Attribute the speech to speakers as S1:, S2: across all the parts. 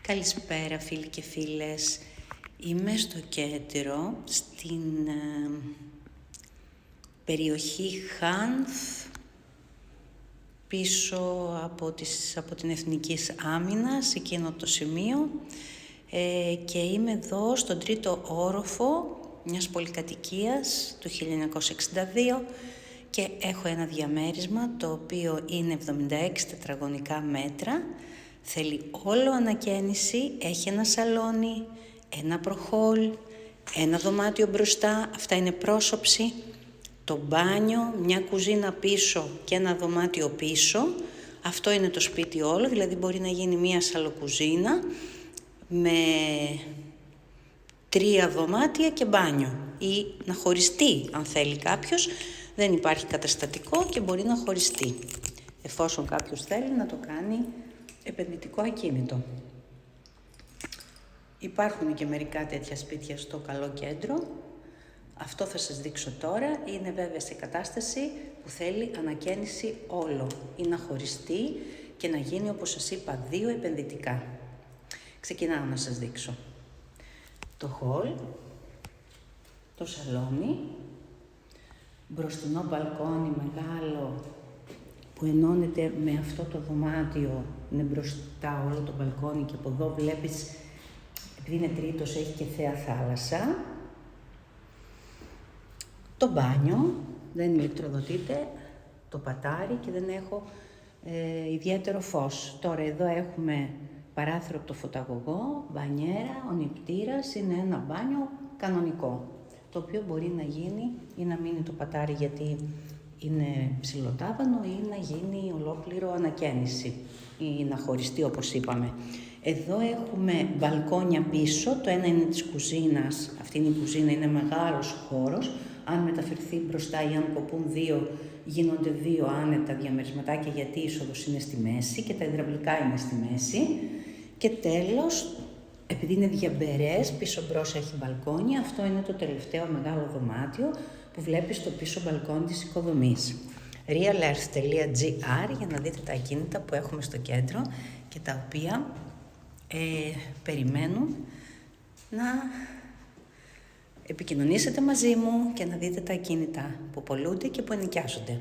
S1: Καλησπέρα φίλοι και φίλες. Είμαι στο κέντρο, στην περιοχή Χάνθ, πίσω από την Εθνική Άμυνα, σε εκείνο το σημείο, και είμαι εδώ στον τρίτο όροφο μιας πολυκατοικίας του 1962 και έχω ένα διαμέρισμα το οποίο είναι 76 τετραγωνικά μέτρα. Θέλει όλο ανακαίνιση, έχει ένα σαλόνι, ένα προχόλ, ένα δωμάτιο μπροστά, αυτά είναι πρόσωψη, το μπάνιο, μια κουζίνα πίσω και ένα δωμάτιο πίσω. Αυτό είναι το σπίτι όλο, δηλαδή μπορεί να γίνει μια σαλοκουζίνα με 3 δωμάτια και μπάνιο ή να χωριστεί αν θέλει κάποιος. Δεν υπάρχει καταστατικό και μπορεί να χωριστεί, εφόσον κάποιος θέλει να το κάνει επενδυτικό ακίνητο. Υπάρχουν και μερικά τέτοια σπίτια στο καλό κέντρο. Αυτό θα σας δείξω τώρα. Είναι βέβαια σε κατάσταση που θέλει ανακαίνιση όλο ή να χωριστεί και να γίνει, όπως σας είπα, 2 επενδυτικά. Ξεκινάω να σας δείξω. Το χολ, το σαλόνι, μπροστινό μπαλκόνι μεγάλο που ενώνεται με αυτό το δωμάτιο, είναι μπροστά όλο το μπαλκόνι και από εδώ βλέπεις, επειδή είναι τρίτος, έχει και θέα θάλασσα. Το μπάνιο, δεν ηλεκτροδοτείται, το πατάρι και δεν έχω ιδιαίτερο φως. Τώρα εδώ έχουμε παράθυρο από το φωταγωγό, μπανιέρα, ο νηπτήρας, είναι ένα μπάνιο κανονικό, το οποίο μπορεί να γίνει ή να μείνει το πατάρι γιατί είναι ψηλοτάβανο ή να γίνει ολόκληρο ανακαίνιση ή να χωριστεί όπως είπαμε. Εδώ έχουμε μπαλκόνια πίσω, το ένα είναι της κουζίνας, αυτή είναι η κουζίνα, είναι μεγάλος χώρος. Αν μεταφερθεί μπροστά ή αν κοπούν 2, γίνονται 2 άνετα διαμερισματάκια γιατί η είσοδος είναι στη μέση και τα υδραυλικά είναι στη μέση. Και τέλος, επειδή είναι διαμπερές, πίσω μπρος έχει μπαλκόνια, αυτό είναι το τελευταίο μεγάλο δωμάτιο που βλέπεις στο πίσω μπαλκόνι της οικοδομής. Realearth.gr για να δείτε τα ακίνητα που έχουμε στο κέντρο και τα οποία περιμένουν να επικοινωνήσετε μαζί μου και να δείτε τα ακίνητα που πωλούνται και που ενοικιάζονται.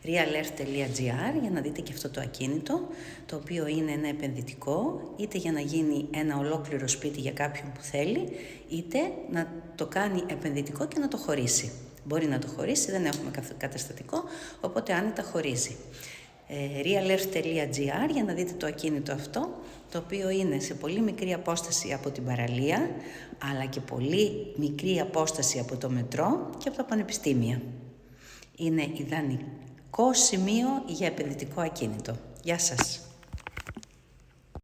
S1: Realearth.gr για να δείτε και αυτό το ακίνητο, το οποίο είναι ένα επενδυτικό, είτε για να γίνει ένα ολόκληρο σπίτι για κάποιον που θέλει, είτε να το κάνει επενδυτικό και να το χωρίσει. Μπορεί να το χωρίσει, δεν έχουμε καταστατικό, οπότε άνετα χωρίζει. Realearth.gr για να δείτε το ακίνητο αυτό, το οποίο είναι σε πολύ μικρή απόσταση από την παραλία, αλλά και πολύ μικρή απόσταση από το μετρό και από τα πανεπιστήμια. Είναι ιδανικό σημείο για επενδυτικό ακίνητο. Γεια σας!